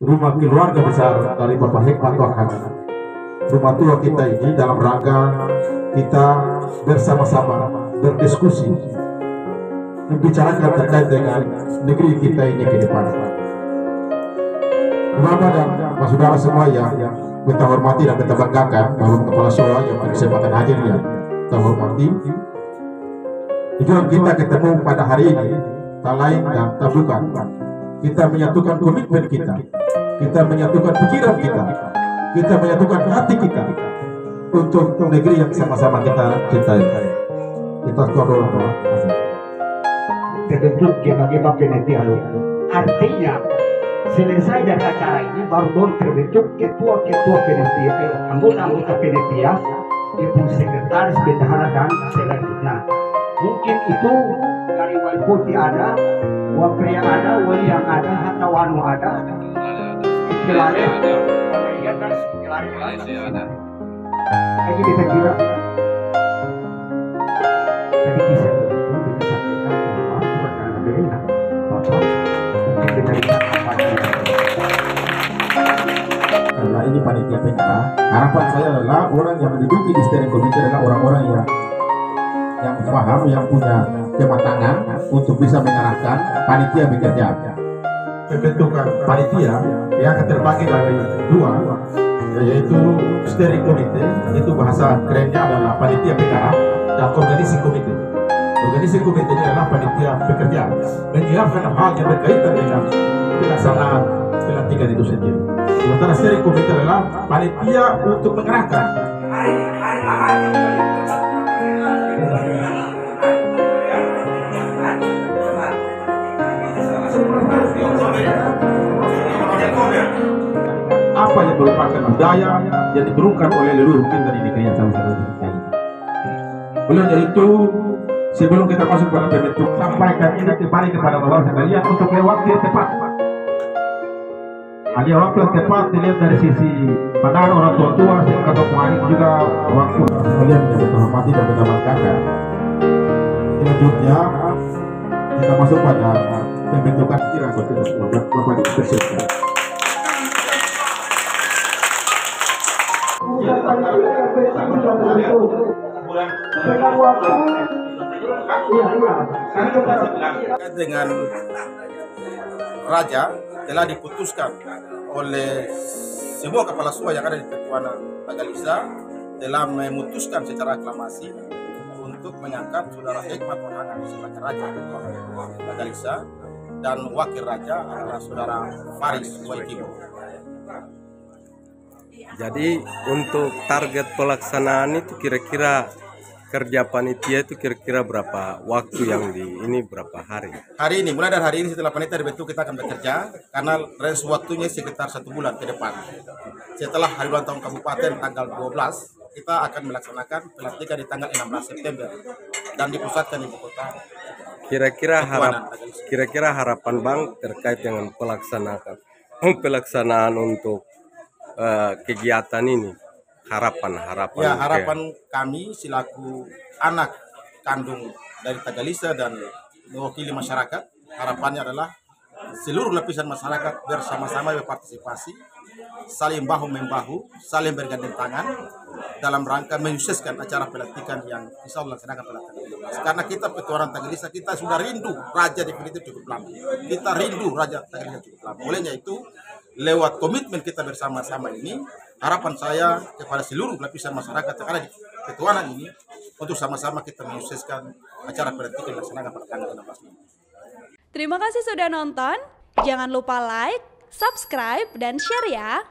rumah keluarga besar dari Bapak Hikmatul Hakim. Rumah tua kita ini dalam rangka kita bersama-sama berdiskusi membicarakan terkait dengan negeri kita ini ke depan. Bapak dan saudara semua yang kita hormati dan kita banggakan, Bapak Kepala Sekolah yang berkesempatan hadir yang kita hormati. Tujuan kita ketemu pada hari ini tak lain dan tak bukan kita menyatukan komitmen kita menyatukan pikiran kita menyatukan hati kita untuk negeri yang sama-sama kita cintai. Kita doa. Terbentuk bagaimana penitia. Artinya selesai dari acara ini baru terbentuk ketua-ketua penitia, anggota-anggota penitia, ibu sekretaris bendahara dan selanjutnya. Mungkin itu dari wali putih ada, wali pria ada, wali yang ada, hatta wanu ada, istilah ada. Lagi kita kira jadi bisa kita sampaikan bahwa perkara beda Bapak mungkin dengan apa karena ini panitia PK, harapan saya adalah orang yang menduduki di steering committee adalah orang-orang yang paham, yang punya kematangan untuk bisa mengarahkan panitia bekerja. Pembentukan panitia yang akan terbagi dari dua, yaitu steering committee, itu bahasa kerennya adalah panitia PK, dan organisasi komite. Organisasi komite ini adalah panitia pekerja, menyiapkan hal yang berkaitan dengan pelaksanaan pelantikan itu sendiri. Sementara steering committee adalah panitia untuk mengerahkan. Apa yang merupakan budaya yang diturunkan oleh leluhur kita di negeri yang sama-sama kita ini. Oleh itu, sebelum kita masuk pada pembentuk, sampaikan ini kembali kepada bapak sekalian untuk lewat yang tepat. Ada waktu yang tepat dilihat dari sisi pandangan orang tua sehingga tokoh hari juga waktu sekalian yang kita hormati dan kita banggakan. Selanjutnya kita masuk pada pembentukan kira kita bapak dipersiapkan. Dengan Raja telah diputuskan oleh semua kepala suku yang ada di Ketuanan Tagalisa, telah memutuskan secara aklamasi untuk mengangkat Saudara Hikmatul Hakim sebagai Raja Tagalisa dan wakil Raja adalah Saudara Faris Waitibo. Jadi untuk target pelaksanaan itu kira-kira kerja panitia itu kira-kira berapa waktu yang ini berapa hari? Hari ini, mulai dari hari ini setelah panitia dibentuk kita akan bekerja karena range waktunya sekitar 1 bulan ke depan. Setelah hari ulang tahun kabupaten tanggal 12, kita akan melaksanakan pelantikan di tanggal 16 September dan dipusatkan di ibu kota. Kira-kira harapan Bang terkait dengan pelaksanaan untuk kegiatan ini, harapan ya, harapan kami selaku anak kandung dari Tagalisa dan mewakili masyarakat, harapannya adalah seluruh lapisan masyarakat bersama-sama berpartisipasi, saling bahu-membahu, saling bergandeng tangan dalam rangka menyukseskan acara pelantikan yang insya Allah dilaksanakan pada tanggal 15. Karena kita Ketuanan Tagalisa, kita sudah rindu Raja definitif cukup lama. Kita rindu Raja Tagalisa cukup lama. Olehnya itu, lewat komitmen kita bersama-sama ini, harapan saya kepada seluruh lapisan masyarakat yang ada di Ketuanan ini untuk sama-sama kita menyukseskan acara pelantikan yang dilaksanakan pada tanggal 16. Terima kasih sudah nonton. Jangan lupa like, subscribe, dan share ya.